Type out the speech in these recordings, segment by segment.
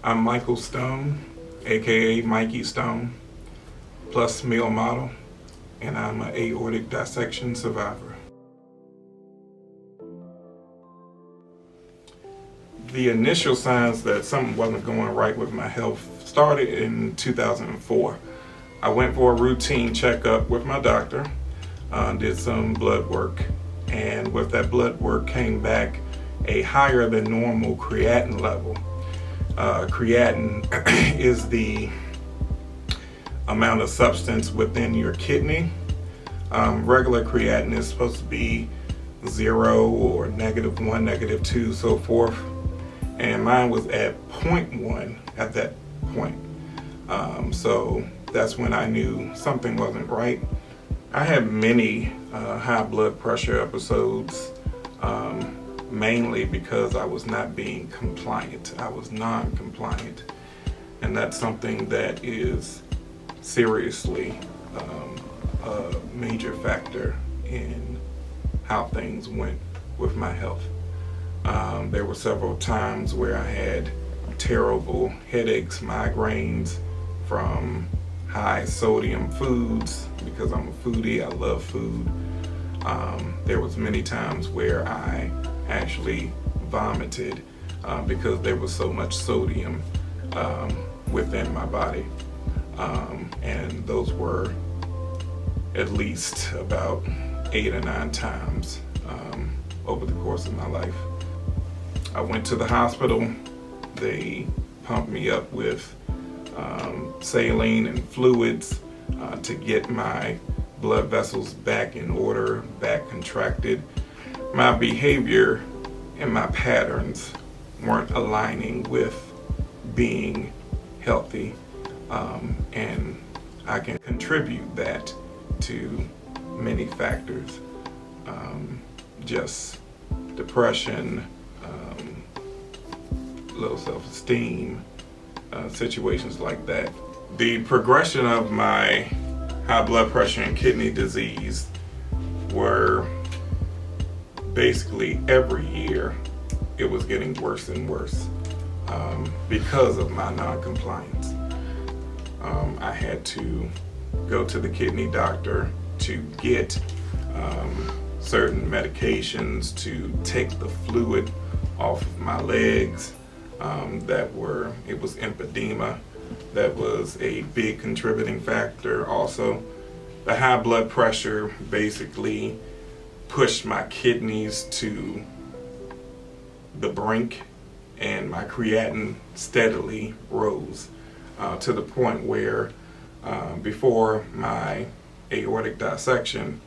I'm Michael Stone, aka Mikey Stone, plus male model, and I'm an aortic dissection survivor. The initial signs that something wasn't going right with my health started in 2004. I went for a routine checkup with my doctor, did some blood work, and with that blood work came back a higher than normal creatinine level. Creatinine is the amount of substance within your kidney. Regular creatinine is supposed to be 0 or -1, -2, so forth. And mine was at 0.1 at that point. So that's when I knew something wasn't right. I had many high blood pressure episodes, mainly because I was not being compliant. I was non-compliant. And that's something that is seriously a major factor in how things went with my health. There were several times where I had terrible headaches, migraines from high sodium foods because I'm a foodie, I love food. There was many times where I actually vomited because there was so much sodium within my body. And those were at least about 8 or 9 times over the course of my life. I went to the hospital. They pumped me up with saline and fluids to get my blood vessels back in order, back contracted. My behavior and my patterns weren't aligning with being healthy, and I can contribute that to many factors, just depression, low self-esteem, situations like that. The progression of my high blood pressure and kidney disease were basically every year it was getting worse and worse because of my non-compliance. I had to go to the kidney doctor to get certain medications to take the fluid off of my legs. It was emphysema. That was a big contributing factor also. The high blood pressure basically pushed my kidneys to the brink, and my creatinine steadily rose to the point where before my aortic dissection,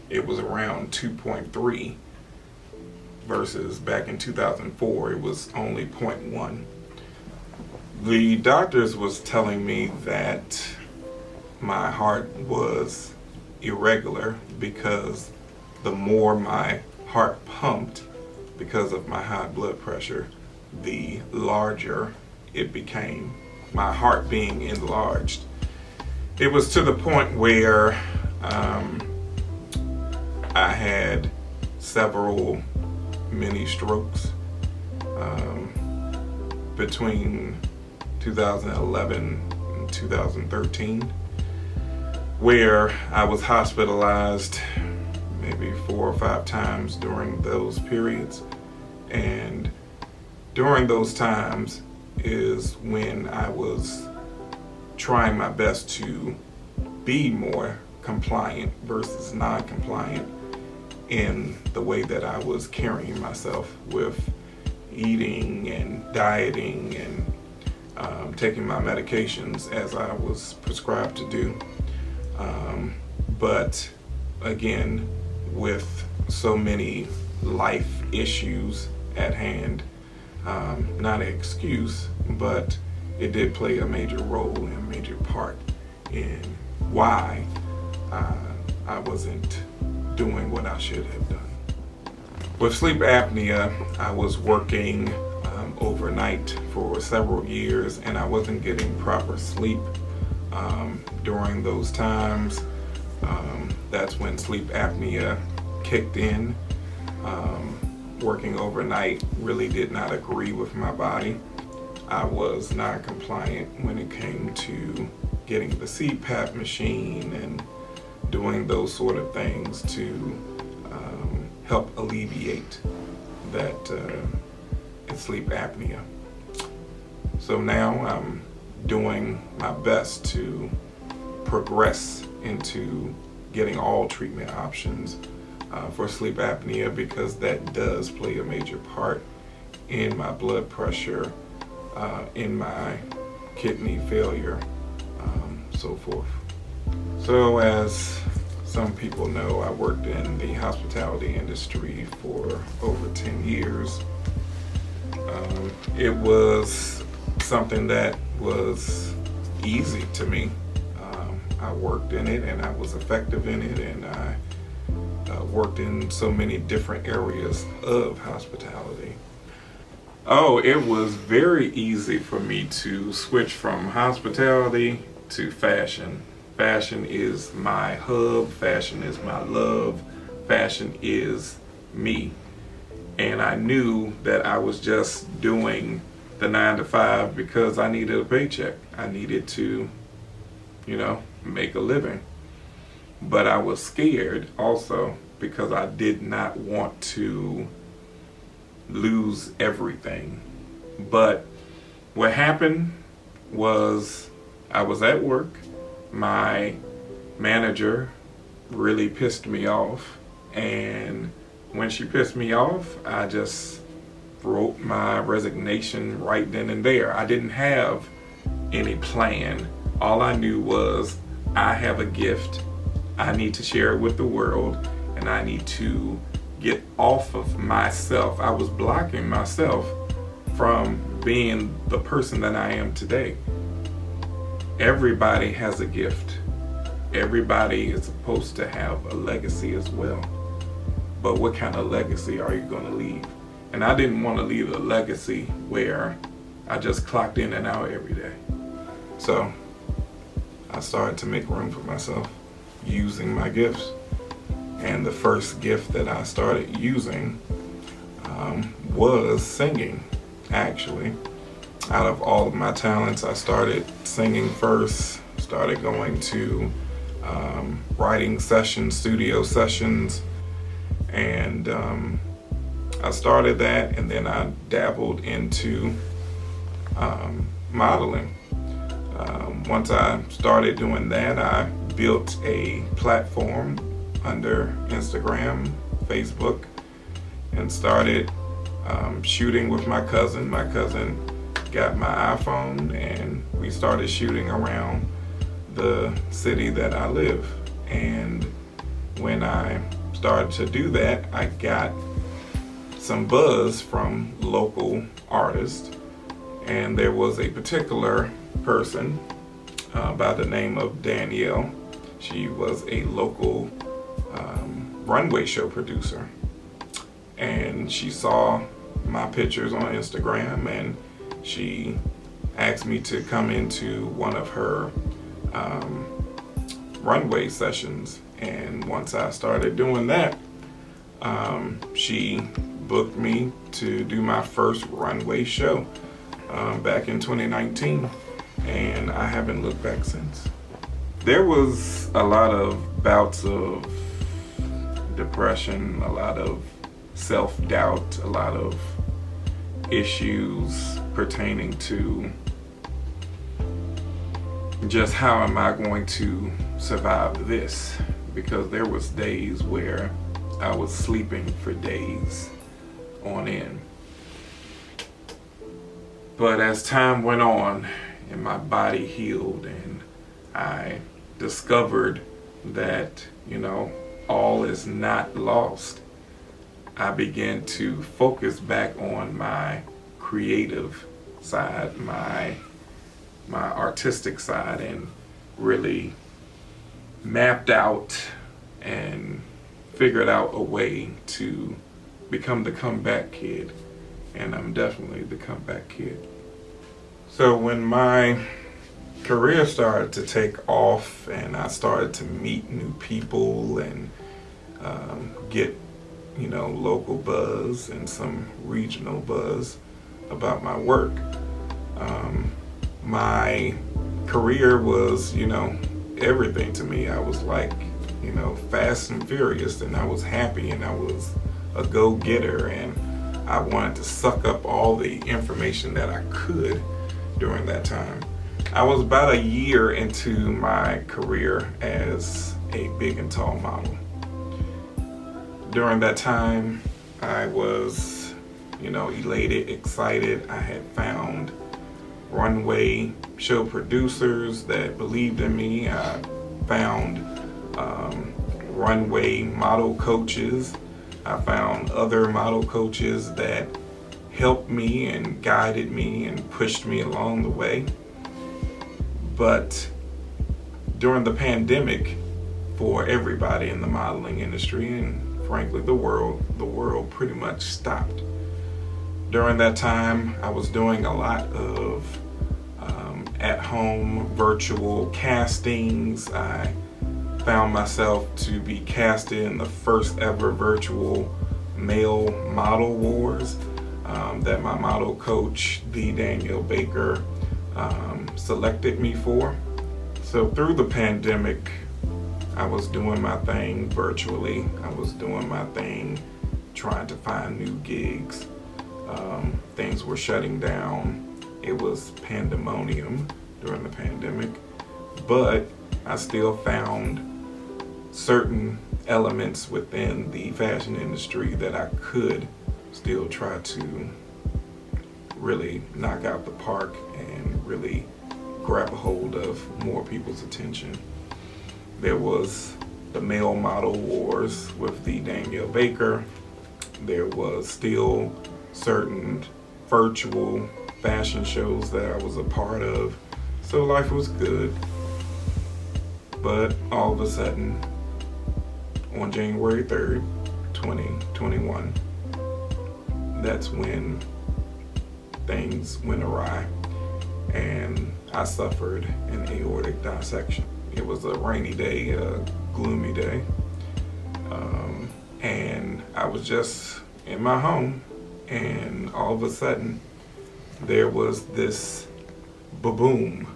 it was around 2.3 versus back in 2004 it was only 0.1. The doctors was telling me that my heart was irregular because the more my heart pumped because of my high blood pressure, the larger it became, my heart being enlarged. It was to the point where I had several mini strokes between 2011 and 2013, where I was hospitalized maybe 4 or 5 times during those periods. And during those times is when I was trying my best to be more compliant versus non-compliant in the way that I was carrying myself with eating and dieting and taking my medications as I was prescribed to do. But again, with so many life issues at hand, not an excuse, but it did play a major role and a major part in why I wasn't doing what I should have done. With sleep apnea, I was working overnight for several years, and I wasn't getting proper sleep during those times. That's when sleep apnea kicked in. working overnight really did not agree with my body. I was non-compliant when it came to getting the CPAP machine and doing those sort of things to help alleviate that sleep apnea. So now I'm doing my best to progress into getting all treatment options for sleep apnea, because that does play a major part in my blood pressure, in my kidney failure, so forth. So as some people know, I worked in the hospitality industry for over 10 years. It was something that was easy to me. I worked in it and I was effective in it, and I worked in so many different areas of hospitality. Oh, it was very easy for me to switch from hospitality to fashion. Fashion is my hub, fashion is my love, fashion is me. And I knew that I was just doing the 9 to 5 because I needed a paycheck. I needed to, make a living. But I was scared also because I did not want to lose everything. But what happened was I was at work. My manager really pissed me off, and when she pissed me off, I just wrote my resignation right then and there. I didn't have any plan. All I knew was I have a gift. I need to share it with the world, and I need to get off of myself. I was blocking myself from being the person that I am today. Everybody has a gift. Everybody is supposed to have a legacy as well. But what kind of legacy are you going to leave? And I didn't want to leave a legacy where I just clocked in and out every day. So I started to make room for myself using my gifts. And the first gift that I started using was singing, actually. Out of all of my talents, I started singing first, started going to writing sessions, studio sessions, and I started that, and then I dabbled into modeling. Once I started doing that, I built a platform under Instagram, Facebook, and started shooting with my cousin. My cousin got my iPhone, and we started shooting around the city that I live. And when I started to do that, I got some buzz from local artists, and there was a particular person by the name of Danielle. She was a local runway show producer, and she saw my pictures on Instagram, and she asked me to come into one of her runway sessions. And once I started doing that, she booked me to do my first runway show back in 2019, and I haven't looked back since. There was a lot of bouts of depression, a lot of self-doubt, a lot of issues pertaining to just how am I going to survive this, because there was days where I was sleeping for days on end. But as time went on and my body healed and I discovered that, all is not lost, I began to focus back on my creative side, my artistic side, and really mapped out and figured out a way to become the comeback kid. And I'm definitely the comeback kid. So when my career started to take off and I started to meet new people and get local buzz and some regional buzz about my work. My career was, everything to me. I was like, fast and furious, and I was happy, and I was a go-getter, and I wanted to suck up all the information that I could during that time. I was about a year into my career as a big and tall model. During that time, I was, elated, excited. I had found runway show producers that believed in me. I found runway model coaches. I found other model coaches that helped me and guided me and pushed me along the way. But during the pandemic, for everybody in the modeling industry and frankly the world pretty much stopped. During that time, I was doing a lot of at-home virtual castings. I found myself to be casted in the first ever virtual male model wars that my model coach, the Danielle Baker, selected me for. So through the pandemic, I was doing my thing virtually. I was doing my thing trying to find new gigs. Things were shutting down. It was pandemonium during the pandemic, but I still found certain elements within the fashion industry that I could still try to really knock out the park and really grab a hold of more people's attention. There was the male model wars with the Danielle Baker. There was still certain virtual fashion shows that I was a part of. So life was good. But all of a sudden, on January 3rd, 2021, that's when things went awry and I suffered an aortic dissection. It was a rainy day, a gloomy day, and I was just in my home, and all of a sudden there was this ba-boom